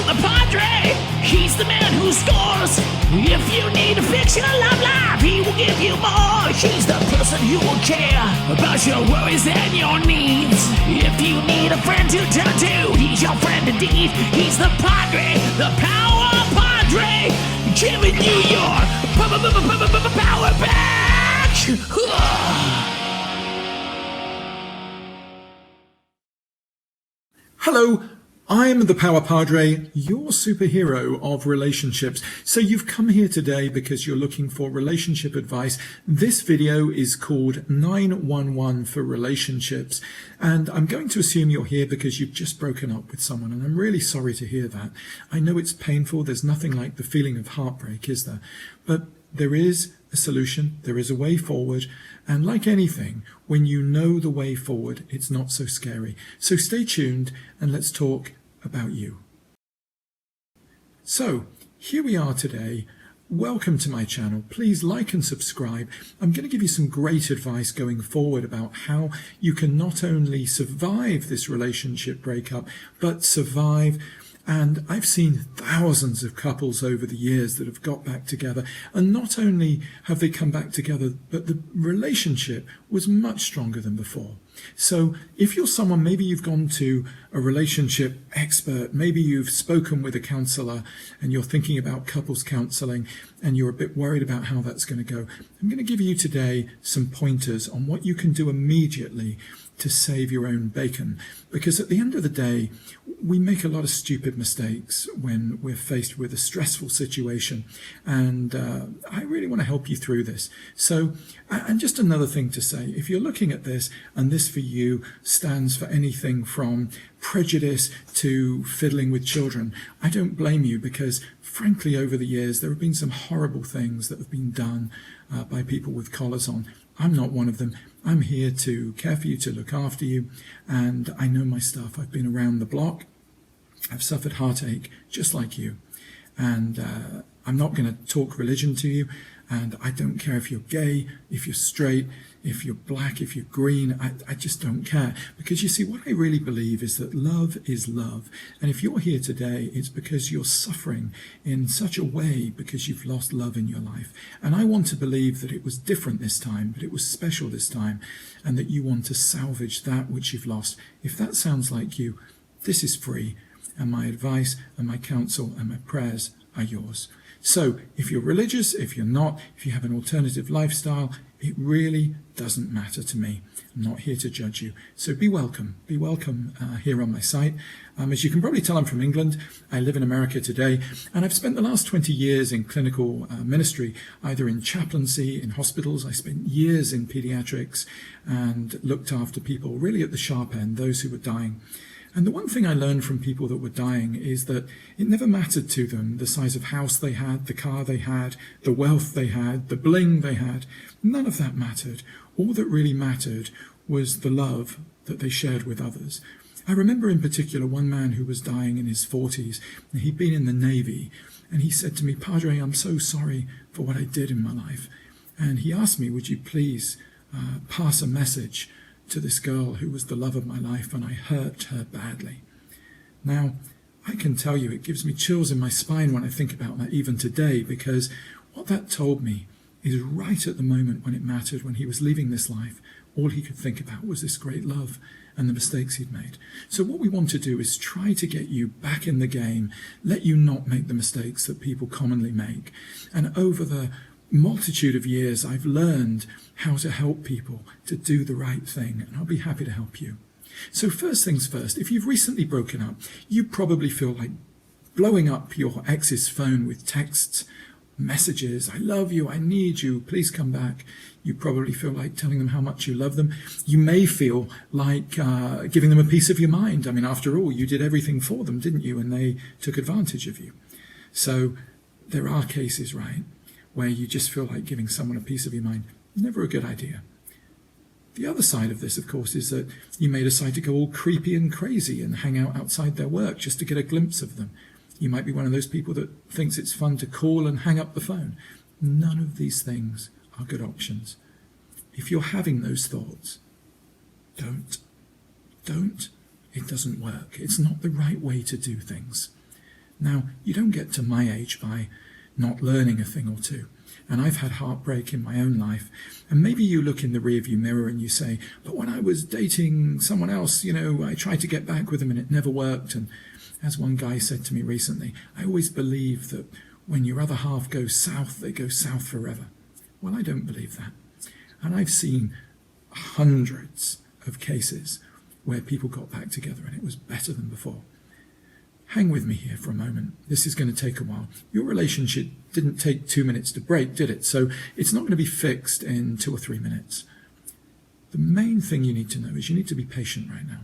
the Padre. He's the man who scores. If you need to fix your love life, he will give you more. He's the person who will care about your worries and your needs. If you need a friend to turn to, he's your friend indeed. He's the Padre, the Power Padre, giving you your power back. Hello, I'm the Power Padre, your superhero of relationships. So you've come here today because you're looking for relationship advice. This video is called 911 for relationships. And I'm going to assume you're here because you've just broken up with someone. And I'm really sorry to hear that. I know it's painful. There's nothing like the feeling of heartbreak, is there? But there is a solution. There is a way forward. And like anything, when you know the way forward, it's not so scary. So stay tuned and let's talk about you. So here we are today. Welcome to my channel. Please like and subscribe. I'm going to give you some great advice going forward about how you can not only survive this relationship breakup, but survive. And I've seen thousands of couples over the years that have got back together. And not only have they come back together, but the relationship was much stronger than before. So if you're someone, maybe you've gone to a relationship expert, maybe you've spoken with a counselor and you're thinking about couples counseling and you're a bit worried about how that's going to go, I'm going to give you today some pointers on what you can do immediately to save your own bacon. Because at the end of the day, we make a lot of stupid mistakes when we're faced with a stressful situation. And I really want to help you through this. So, and just another thing to say, if you're looking at this, and this for you stands for anything from prejudice to fiddling with children, I don't blame you, because frankly, over the years, there have been some horrible things that have been done by people with collars on. I'm not one of them. I'm here to care for you, to look after you, and I know my stuff. I've been around the block. I've suffered heartache just like you, and I'm not going to talk religion to you, and I don't care if you're gay, if you're straight, if you're black, if you're green. I just don't care, because you see, what I really believe is that love is love, and if you're here today, it's because you're suffering in such a way because you've lost love in your life. And I want to believe that it was different this time, that it was special this time, and that you want to salvage that which you've lost. If that sounds like you, this is free, and my advice and my counsel and my prayers are yours. So if you're religious, if you're not, if you have an alternative lifestyle, it really doesn't matter to me. I'm not here to judge you. So be welcome here on my site. As you can probably tell, I'm from England. I live in America today, and I've spent the last 20 years in clinical ministry, either in chaplaincy, in hospitals. I spent years in pediatrics and looked after people really at the sharp end, those who were dying. And the one thing I learned from people that were dying is that it never mattered to them the size of house they had, the car they had, the wealth they had, the bling they had. None of that mattered. All that really mattered was the love that they shared with others. I remember in particular one man who was dying in his 40s, and he'd been in the Navy, and he said to me, "Padre, I'm so sorry for what I did in my life." And he asked me, "Would you please pass a message to this girl who was the love of my life, and I hurt her badly." Now, I can tell you, it gives me chills in my spine when I think about that even today, because what that told me is right at the moment when it mattered, when he was leaving this life, all he could think about was this great love and the mistakes he'd made. So what we want to do is try to get you back in the game, let you not make the mistakes that people commonly make. And over the multitude of years, I've learned how to help people to do the right thing, and I'll be happy to help you. So first things first, if you've recently broken up, you probably feel like blowing up your ex's phone with texts, messages, "I love you, I need you, please come back." You probably feel like telling them how much you love them. You may feel like giving them a piece of your mind. I mean, after all, you did everything for them, didn't you? And they took advantage of you. So there are cases, right, where you just feel like giving someone a piece of your mind. Never a good idea. The other side of this, of course, is that you may decide to go all creepy and crazy and hang out outside their work just to get a glimpse of them. You might be one of those people that thinks it's fun to call and hang up the phone. None of these things are good options. If you're having those thoughts, don't. It doesn't work. It's not the right way to do things. Now, you don't get to my age by not learning a thing or two. And I've had heartbreak in my own life. And maybe you look in the rearview mirror and you say, but when I was dating someone else, I tried to get back with them and it never worked. And as one guy said to me recently, I always believe that when your other half goes south, they go south forever. Well, I don't believe that. And I've seen hundreds of cases where people got back together and it was better than before. Hang with me here for a moment. This is going to take a while. Your relationship didn't take 2 minutes to break, did it? So it's not going to be fixed in 2 or 3 minutes. The main thing you need to know is you need to be patient right now.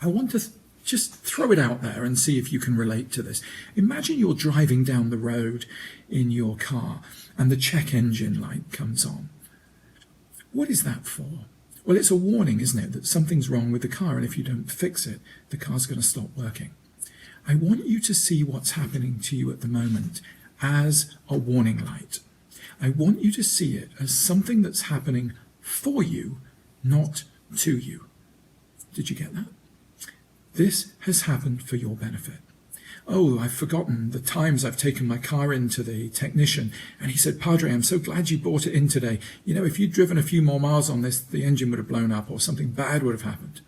I want to just throw it out there and see if you can relate to this. Imagine you're driving down the road in your car and the check engine light comes on. What is that for? Well, it's a warning, isn't it, that something's wrong with the car, and if you don't fix it, the car's going to stop working. I want you to see what's happening to you at the moment as a warning light. I want you to see it as something that's happening for you, not to you. Did you get that? This has happened for your benefit. Oh, I've forgotten the times I've taken my car into the technician and he said, Padre, I'm so glad you brought it in today. If you'd driven a few more miles on this, the engine would have blown up or something bad would have happened.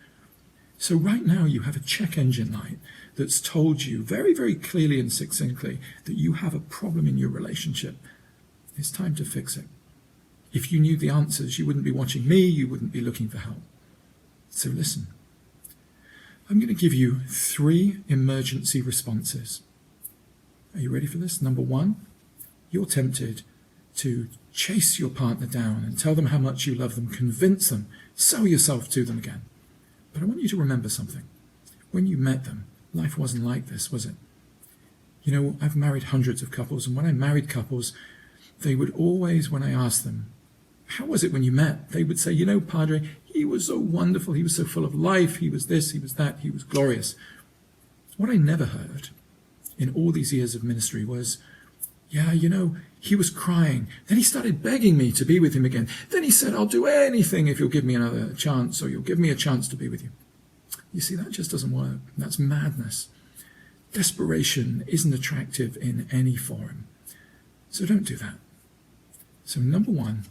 So right now you have a check engine light that's told you very, very clearly and succinctly that you have a problem in your relationship. It's time to fix it. If you knew the answers, you wouldn't be watching me, you wouldn't be looking for help. So listen. I'm going to give you 3 emergency responses. Are you ready for this? Number 1, you're tempted to chase your partner down and tell them how much you love them, convince them, sell yourself to them again. But I want you to remember something. When you met them, life wasn't like this, was it? I've married hundreds of couples, and when I married couples, they would always, when I asked them, how was it when you met? They would say, Padre, he was so wonderful. He was so full of life. He was this, he was that. He was glorious. What I never heard in all these years of ministry was, he was crying. Then he started begging me to be with him again. Then he said, I'll do anything if you'll give me another chance, or you'll give me a chance to be with you. You see, that just doesn't work. That's madness. Desperation isn't attractive in any forum. So don't do that. So number 1,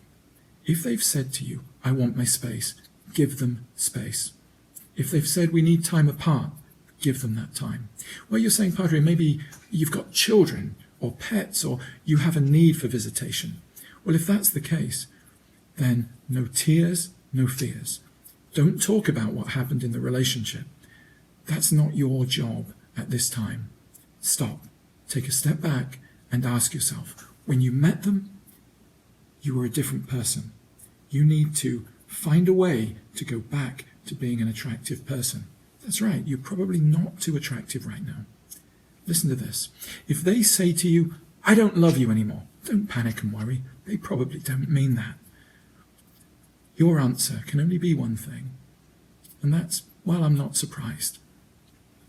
if they've said to you, I want my space, give them space. If they've said we need time apart, give them that time. Well, you're saying, Padre, maybe you've got children or pets or you have a need for visitation. Well, if that's the case, then no tears, no fears. Don't talk about what happened in the relationship. That's not your job at this time. Stop, take a step back and ask yourself, when you met them, you were a different person. You need to find a way to go back to being an attractive person. That's right, you're probably not too attractive right now. Listen to this. If they say to you, I don't love you anymore, don't panic and worry. They probably don't mean that. Your answer can only be one thing, and that's, well, I'm not surprised.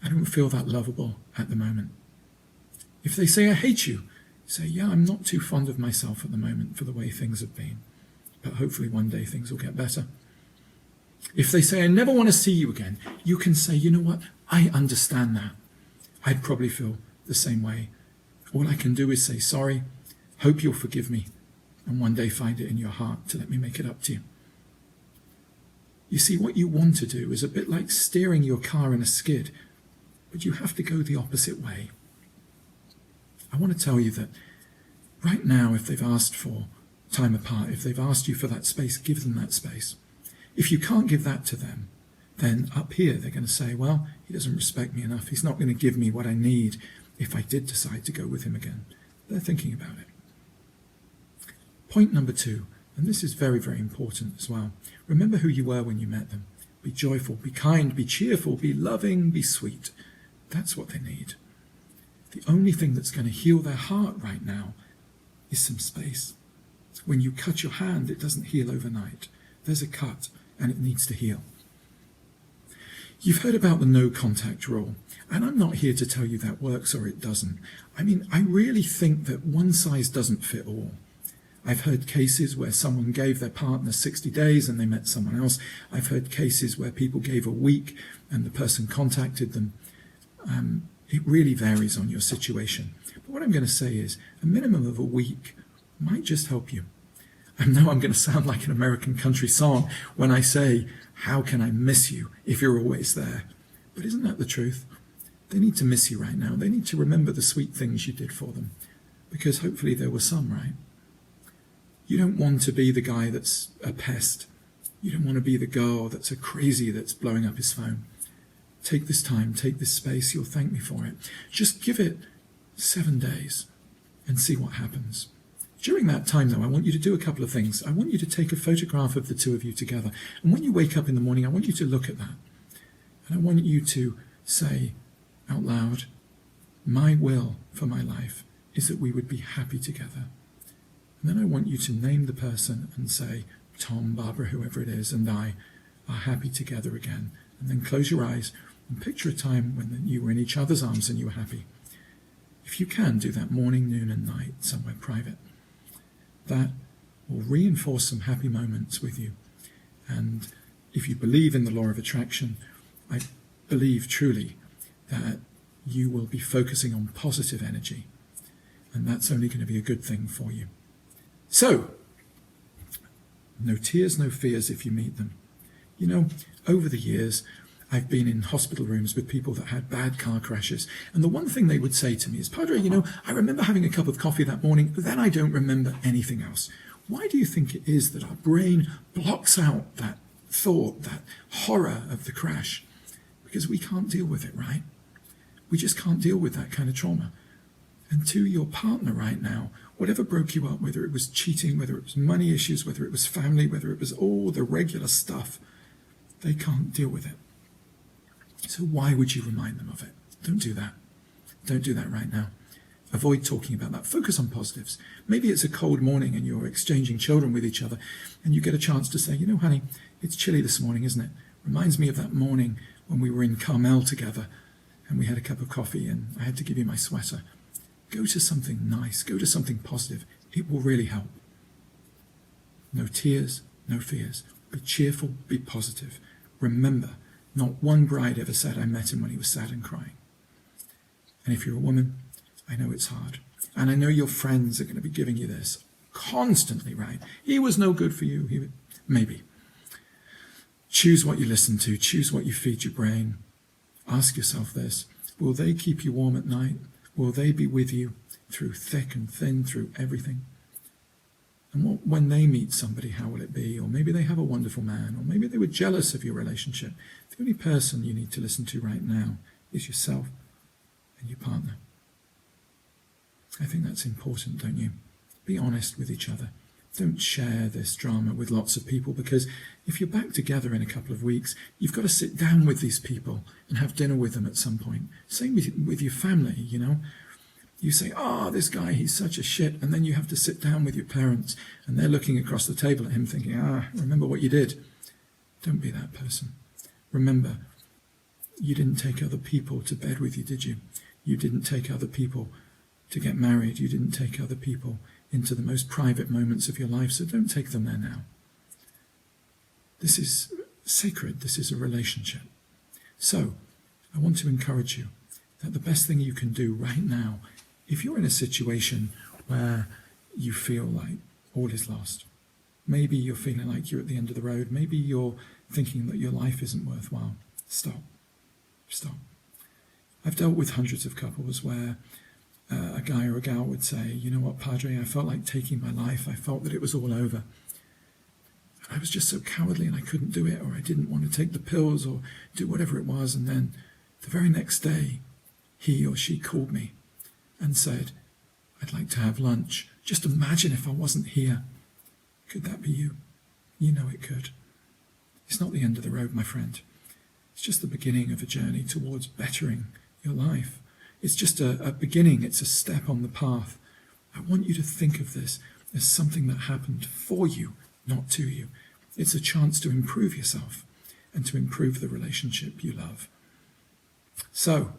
I don't feel that lovable at the moment. If they say, I hate you, say, yeah, I'm not too fond of myself at the moment for the way things have been, but hopefully one day things will get better. If they say, I never want to see you again, you can say, you know what, I understand that. I'd probably feel the same way. All I can do is say, sorry, hope you'll forgive me, and one day find it in your heart to let me make it up to you. You see, what you want to do is a bit like steering your car in a skid, but you have to go the opposite way. I want to tell you that right now, if they've asked for time apart, if they've asked you for that space, give them that space. If you can't give that to them, then up here they're going to say, well, he doesn't respect me enough. He's not going to give me what I need if I did decide to go with him again. They're thinking about it. Point number 2, and this is very, very important as well. Remember who you were when you met them. Be joyful, be kind, be cheerful, be loving, be sweet. That's what they need. The only thing that's going to heal their heart right now is some space. When you cut your hand, it doesn't heal overnight. There's a cut, and it needs to heal. You've heard about the no contact rule, and I'm not here to tell you that works or it doesn't. I mean, I really think that one size doesn't fit all. I've heard cases where someone gave their partner 60 days and they met someone else. I've heard cases where people gave a week and the person contacted them. It really varies on your situation. But what I'm going to say is a minimum of a week might just help you. I know I'm going to sound like an American country song when I say, how can I miss you if you're always there? But isn't that the truth? They need to miss you right now. They need to remember the sweet things you did for them, because hopefully there were some, right? You don't want to be the guy that's a pest. You don't want to be the girl that's a crazy that's blowing up his phone. Take this time, take this space. You'll thank me for it. Just give it 7 days and see what happens. During that time, though, I want you to do a couple of things. I want you to take a photograph of the two of you together. And when you wake up in the morning, I want you to look at that. And I want you to say out loud, my will for my life is that we would be happy together. And then I want you to name the person and say, Tom, Barbara, whoever it is, and I are happy together again. And then close your eyes and picture a time when you were in each other's arms and you were happy. If you can, do that morning, noon, and night somewhere private. That will reinforce some happy moments with you. And if you believe in the law of attraction, I believe truly that you will be focusing on positive energy. And that's only going to be a good thing for you. So, no tears, no fears if you meet them. You know, over the years, I've been in hospital rooms with people that had bad car crashes. And the one thing they would say to me is, Padre, you know, I remember having a cup of coffee that morning, but then I don't remember anything else. Why do you think it is that our brain blocks out that thought, that horror of the crash? Because we can't deal with it, right? We just can't deal with that kind of trauma. And to your partner right now, whatever broke you up, whether it was cheating, whether it was money issues, whether it was family, whether it was all the regular stuff, they can't deal with it. So why would you remind them of it? Don't do that. Don't do that right now. Avoid talking about that. Focus on positives. Maybe it's a cold morning and you're exchanging children with each other and you get a chance to say, you know, honey, it's chilly this morning, isn't it? Reminds me of that morning when we were in Carmel together and we had a cup of coffee and I had to give you my sweater. Go to something nice. Go to something positive. It will really help. No tears, no fears. Be cheerful, be positive. Remember, not one bride ever said I met him when he was sad and crying. And if you're a woman, I know it's hard. And I know your friends are going to be giving you this constantly, right? He was no good for you. Maybe. Choose what you listen to. Choose what you feed your brain. Ask yourself this. Will they keep you warm at night? Will they be with you through thick and thin, through everything? And when they meet somebody, how will it be? Or maybe they have a wonderful man, or maybe they were jealous of your relationship. The only person you need to listen to right now is yourself and your partner. I think that's important, don't you? Be honest with each other. Don't share this drama with lots of people, because if you're back together in a couple of weeks, you've got to sit down with these people and have dinner with them at some point. Same with your family, you know. You say, this guy, he's such a shit. And then you have to sit down with your parents and they're looking across the table at him thinking, remember what you did. Don't be that person. Remember, you didn't take other people to bed with you, did you? You didn't take other people to get married. You didn't take other people into the most private moments of your life. So don't take them there now. This is sacred. This is a relationship. So I want to encourage you that the best thing you can do right now, if you're in a situation where you feel like all is lost, maybe you're feeling like you're at the end of the road, maybe you're thinking that your life isn't worthwhile, stop. I've dealt with hundreds of couples where a guy or a gal would say, you know what, Padre, I felt like taking my life. I felt that it was all over. And I was just so cowardly and I couldn't do it, or I didn't want to take the pills or do whatever it was. And then the very next day, he or she called me and said, I'd like to have lunch. Just imagine if I wasn't here. Could that be you? You know it could. It's not the end of the road, my friend. It's just the beginning of a journey towards bettering your life. It's just a beginning. It's a step on the path. I want you to think of this as something that happened for you, not to you. It's a chance to improve yourself and to improve the relationship you love. So,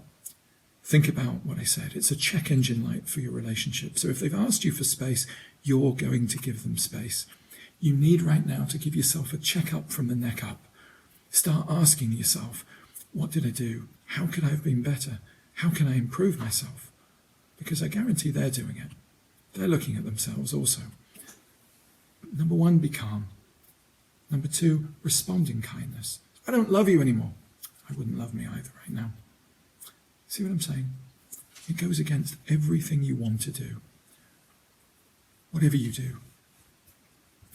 think about what I said. It's a check engine light for your relationship. So if they've asked you for space, you're going to give them space. You need right now to give yourself a checkup from the neck up. Start asking yourself, what did I do? How could I have been better? How can I improve myself? Because I guarantee they're doing it. They're looking at themselves also. Number one, be calm. Number two, respond in kindness. I don't love you anymore. I wouldn't love me either right now. See what I'm saying? It goes against everything you want to do. Whatever you do,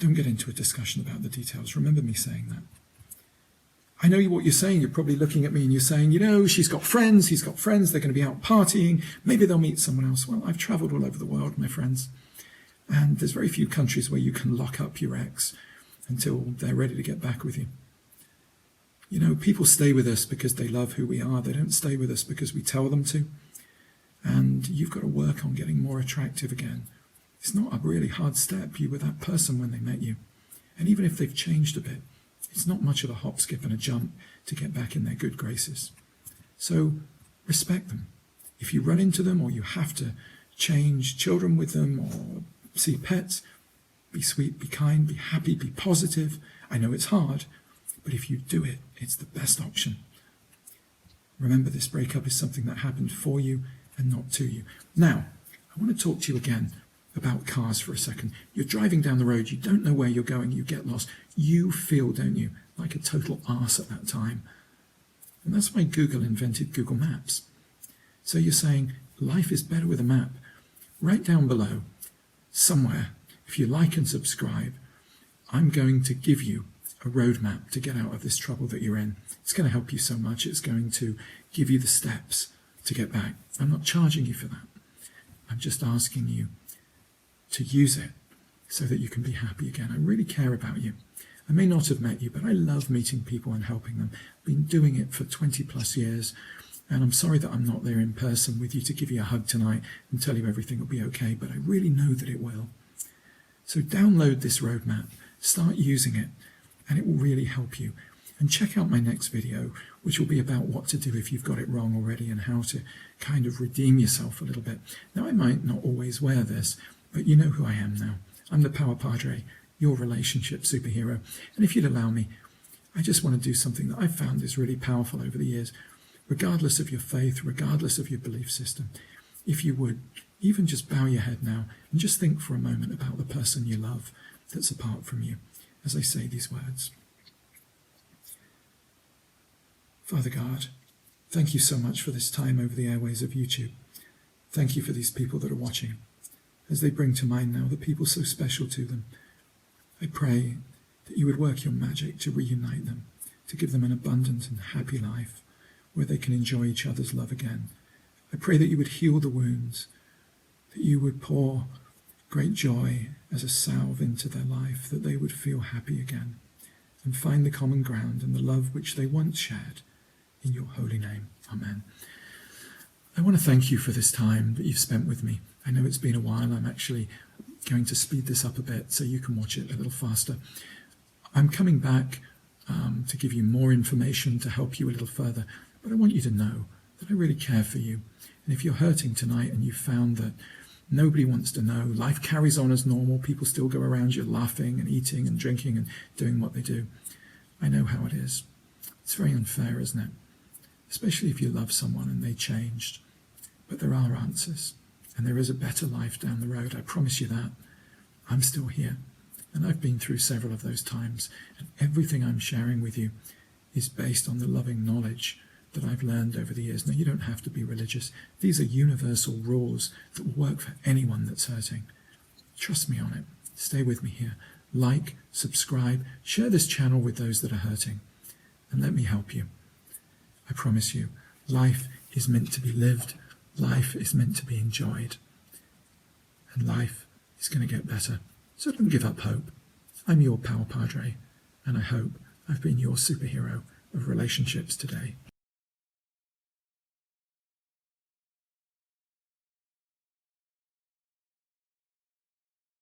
don't get into a discussion about the details. Remember me saying that. I know what you're saying. You're probably looking at me and you're saying, she's got friends, he's got friends, they're going to be out partying. Maybe they'll meet someone else. Well, I've travelled all over the world, my friends. And there's very few countries where you can lock up your ex until they're ready to get back with you. People stay with us because they love who we are. They don't stay with us because we tell them to. And you've got to work on getting more attractive again. It's not a really hard step. You were that person when they met you. And even if they've changed a bit, it's not much of a hop, skip and a jump to get back in their good graces. So respect them. If you run into them or you have to change children with them or see pets, be sweet, be kind, be happy, be positive. I know it's hard, but if you do it, it's the best option. Remember, this breakup is something that happened for you and not to you. Now, I want to talk to you again about cars for a second. You're driving down the road, you don't know where you're going, you get lost. You feel, don't you, like a total arse at that time. And that's why Google invented Google Maps. So you're saying, life is better with a map. Right down below, somewhere, if you like and subscribe, I'm going to give you a roadmap to get out of this trouble that you're in. It's going to help you so much. It's going to give you the steps to get back. I'm not charging you for that. I'm just asking you to use it so that you can be happy again. I really care about you. I may not have met you, but I love meeting people and helping them. I've been doing it for 20 plus years, and I'm sorry that I'm not there in person with you to give you a hug tonight and tell you everything will be okay, but I really know that it will. So download this roadmap, start using it, and it will really help you. And check out my next video, which will be about what to do if you've got it wrong already and how to kind of redeem yourself a little bit. Now, I might not always wear this, but you know who I am now. I'm the Power Padre, your relationship superhero. And if you'd allow me, I just want to do something that I've found is really powerful over the years, regardless of your faith, regardless of your belief system. If you would, even just bow your head now and just think for a moment about the person you love that's apart from you as I say these words. Father God, thank you so much for this time over the airways of YouTube. Thank you for these people that are watching, as they bring to mind now the people so special to them. I pray that you would work your magic to reunite them, to give them an abundant and happy life where they can enjoy each other's love again. I pray that you would heal the wounds, that you would pour great joy as a salve into their life, that they would feel happy again and find the common ground and the love which they once shared. In your holy name, amen. I want to thank you for this time that you've spent with me. I know it's been a while. I'm actually going to speed this up a bit so you can watch it a little faster. I'm coming back to give you more information to help you a little further, but I want you to know that I really care for you. And if you're hurting tonight and you've found that nobody wants to know, life carries on as normal, people still go around you laughing and eating and drinking and doing what they do, I know how it is. It's very unfair, isn't it? Especially if you love someone and they changed. But there are answers, and there is a better life down the road. I promise you that. I'm still here, and I've been through several of those times, and everything I'm sharing with you is based on the loving knowledge that I've learned over the years. Now, you don't have to be religious. These are universal rules that will work for anyone that's hurting. Trust me on it. Stay with me here. Like, subscribe, share this channel with those that are hurting, and let me help you. I promise you, life is meant to be lived, life is meant to be enjoyed, and life is going to get better. So don't give up hope. I'm your Power Padre, and I hope I've been your superhero of relationships today.